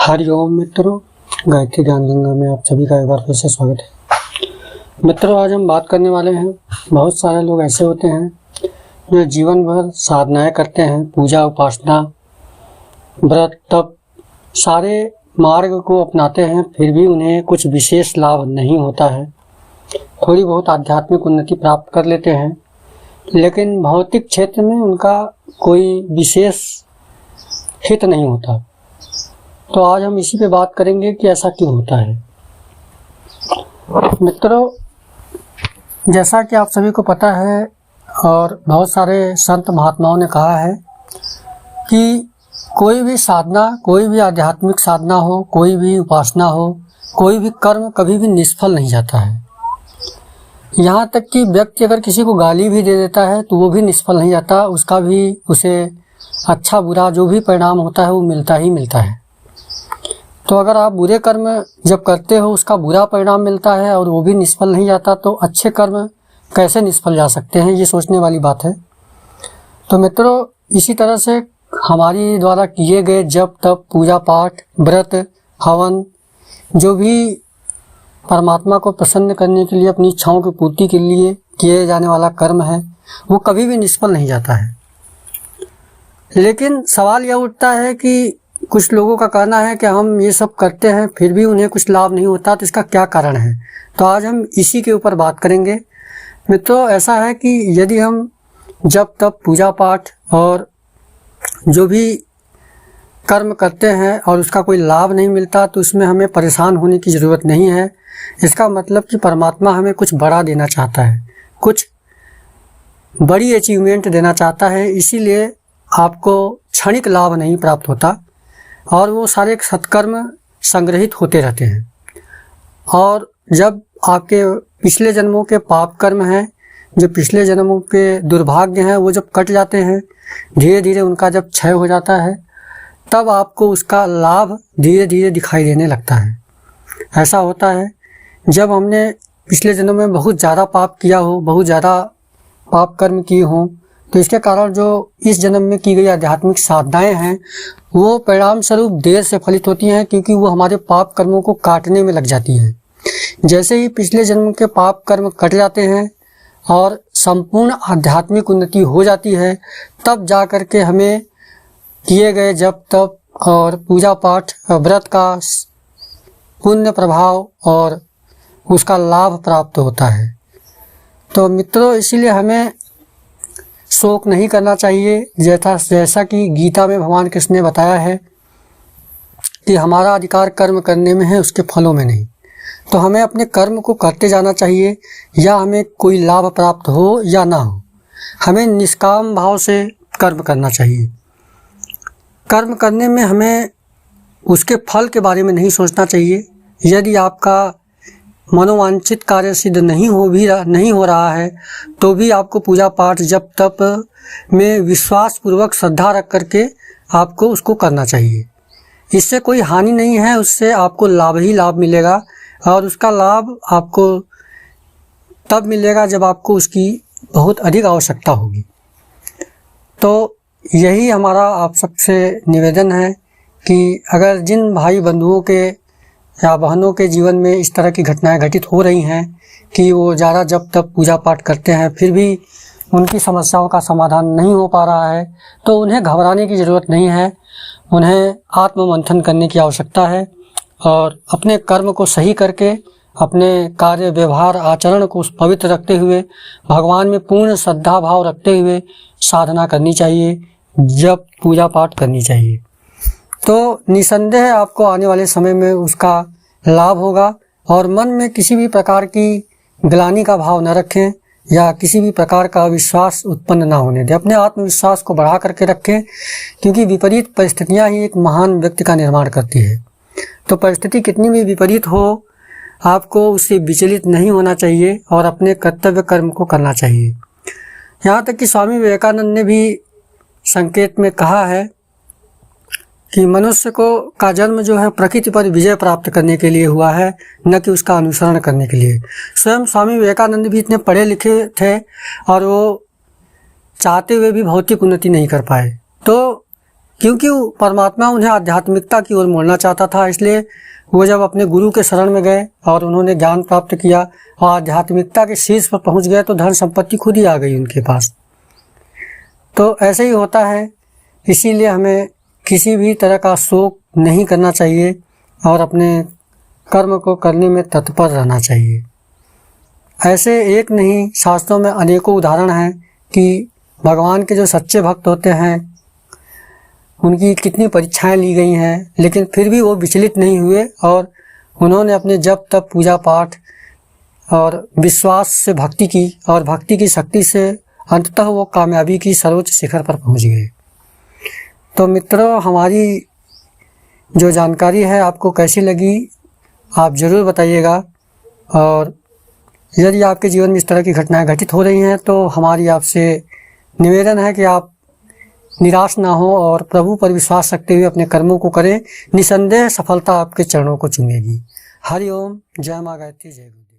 हरिओम मित्रों, गायत्री ज्ञान गंगा में आप सभी का एक बार फिर से स्वागत है। मित्रों, आज हम बात करने वाले हैं, बहुत सारे लोग ऐसे होते हैं जो जीवन भर साधनाएं करते हैं, पूजा उपासना व्रत तप सारे मार्ग को अपनाते हैं, फिर भी उन्हें कुछ विशेष लाभ नहीं होता है। थोड़ी बहुत आध्यात्मिक उन्नति प्राप्त कर लेते हैं, लेकिन भौतिक क्षेत्र में उनका कोई विशेष हित नहीं होता। तो आज हम इसी पे बात करेंगे कि ऐसा क्यों होता है। मित्रों, जैसा कि आप सभी को पता है और बहुत सारे संत महात्माओं ने कहा है कि कोई भी साधना, कोई भी आध्यात्मिक साधना हो, कोई भी उपासना हो, कोई भी कर्म कभी भी निष्फल नहीं जाता है। यहाँ तक कि व्यक्ति अगर किसी को गाली भी दे देता है तो वो भी निष्फल नहीं जाता, उसका भी उसे अच्छा बुरा जो भी परिणाम होता है वो मिलता ही मिलता है। तो अगर आप बुरे कर्म जब करते हो उसका बुरा परिणाम मिलता है और वो भी निष्फल नहीं जाता, तो अच्छे कर्म कैसे निष्फल जा सकते हैं, ये सोचने वाली बात है। तो मित्रों, इसी तरह से हमारी द्वारा किए गए जप तप पूजा पाठ व्रत हवन जो भी परमात्मा को प्रसन्न करने के लिए, अपनी इच्छाओं की पूर्ति के लिए किए जाने वाला कर्म है, वो कभी भी निष्फल नहीं जाता है। लेकिन सवाल यह उठता है कि कुछ लोगों का कहना है कि हम ये सब करते हैं फिर भी उन्हें कुछ लाभ नहीं होता, तो इसका क्या कारण है। तो आज हम इसी के ऊपर बात करेंगे। मित्रों, ऐसा है कि यदि हम जब तब पूजा पाठ और जो भी कर्म करते हैं और उसका कोई लाभ नहीं मिलता, तो उसमें हमें परेशान होने की ज़रूरत नहीं है। इसका मतलब कि परमात्मा हमें कुछ बड़ा देना चाहता है, कुछ बड़ी अचीवमेंट देना चाहता है, इसीलिए आपको क्षणिक लाभ नहीं प्राप्त होता और वो सारे सत्कर्म संग्रहित होते रहते हैं। और जब आपके पिछले जन्मों के पाप कर्म हैं, जो पिछले जन्मों के दुर्भाग्य हैं, वो जब कट जाते हैं, धीरे धीरे उनका जब क्षय हो जाता है, तब आपको उसका लाभ धीरे धीरे दिखाई देने लगता है। ऐसा होता है जब हमने पिछले जन्म में बहुत ज़्यादा पाप किया हो, बहुत ज़्यादा पाप कर्म किए हों, तो इसके कारण जो इस जन्म में की गई आध्यात्मिक साधनाएं हैं वो परिणाम स्वरूप देर से फलित होती हैं, क्योंकि वो हमारे पाप कर्मों को काटने में लग जाती हैं। जैसे ही पिछले जन्म के पाप कर्म कट जाते हैं और संपूर्ण आध्यात्मिक उन्नति हो जाती है, तब जा कर के हमें किए गए जप तप और पूजा पाठ व्रत का पुण्य प्रभाव और उसका लाभ प्राप्त होता है। तो मित्रों, इसीलिए हमें शोक नहीं करना चाहिए। जैसा कि गीता में भगवान कृष्ण ने बताया है कि हमारा अधिकार कर्म करने में है, उसके फलों में नहीं। तो हमें अपने कर्म को करते जाना चाहिए, या हमें कोई लाभ प्राप्त हो या ना हो, हमें निष्काम भाव से कर्म करना चाहिए। कर्म करने में हमें उसके फल के बारे में नहीं सोचना चाहिए। यदि आपका मनोवांछित कार्य सिद्ध नहीं हो रहा है, तो भी आपको पूजा पाठ जप तप में विश्वास पूर्वक श्रद्धा रख करके आपको उसको करना चाहिए। इससे कोई हानि नहीं है, उससे आपको लाभ ही लाभ मिलेगा, और उसका लाभ आपको तब मिलेगा जब आपको उसकी बहुत अधिक आवश्यकता होगी। तो यही हमारा आप सबसे निवेदन है कि अगर जिन भाई बंधुओं के या बहनों के जीवन में इस तरह की घटनाएं घटित हो रही हैं कि वो ज़्यादा जब तब पूजा पाठ करते हैं फिर भी उनकी समस्याओं का समाधान नहीं हो पा रहा है, तो उन्हें घबराने की ज़रूरत नहीं है। उन्हें आत्ममंथन करने की आवश्यकता है और अपने कर्म को सही करके, अपने कार्य व्यवहार आचरण को पवित्र रखते हुए, भगवान में पूर्ण श्रद्धा भाव रखते हुए साधना करनी चाहिए, जप पूजा पाठ करनी चाहिए। तो निसंदेह आपको आने वाले समय में उसका लाभ होगा। और मन में किसी भी प्रकार की ग्लानि का भाव न रखें या किसी भी प्रकार का अविश्वास उत्पन्न ना होने दें। अपने आत्मविश्वास को बढ़ा करके रखें, क्योंकि विपरीत परिस्थितियां ही एक महान व्यक्ति का निर्माण करती है। तो परिस्थिति कितनी भी विपरीत हो, आपको उससे विचलित नहीं होना चाहिए और अपने कर्तव्य कर्म को करना चाहिए। यहाँ तक कि स्वामी विवेकानंद ने भी संकेत में कहा है कि मनुष्य का जन्म जो है प्रकृति पर विजय प्राप्त करने के लिए हुआ है, न कि उसका अनुसरण करने के लिए। स्वयं स्वामी विवेकानंद भी इतने पढ़े लिखे थे और वो चाहते हुए भी भौतिक उन्नति नहीं कर पाए। तो क्योंकि परमात्मा उन्हें आध्यात्मिकता की ओर मोड़ना चाहता था। इसलिए वो जब अपने गुरु के शरण में गए और उन्होंने ज्ञान प्राप्त किया और आध्यात्मिकता के शीर्ष पर पहुंच गए तो धन संपत्ति खुद ही आ गई उनके पास। तो ऐसे ही होता है, इसीलिए हमें किसी भी तरह का शोक नहीं करना चाहिए और अपने कर्म को करने में तत्पर रहना चाहिए। ऐसे एक नहीं, शास्त्रों में अनेकों उदाहरण हैं कि भगवान के जो सच्चे भक्त होते हैं उनकी कितनी परीक्षाएं ली गई हैं, लेकिन फिर भी वो विचलित नहीं हुए और उन्होंने अपने जप तप पूजा पाठ और विश्वास से भक्ति की और भक्ति की शक्ति से अंततः वो कामयाबी की सर्वोच्च शिखर पर पहुंच गए। तो मित्रों, हमारी जो जानकारी है आपको कैसी लगी आप ज़रूर बताइएगा, और यदि आपके जीवन में इस तरह की घटनाएं घटित हो रही हैं तो हमारी आपसे निवेदन है कि आप निराश ना हो और प्रभु पर विश्वास रखते हुए अपने कर्मों को करें। निसंदेह सफलता आपके चरणों को चूमेगी। हरि ओम। जय माँ गायत्री, जय गुरु।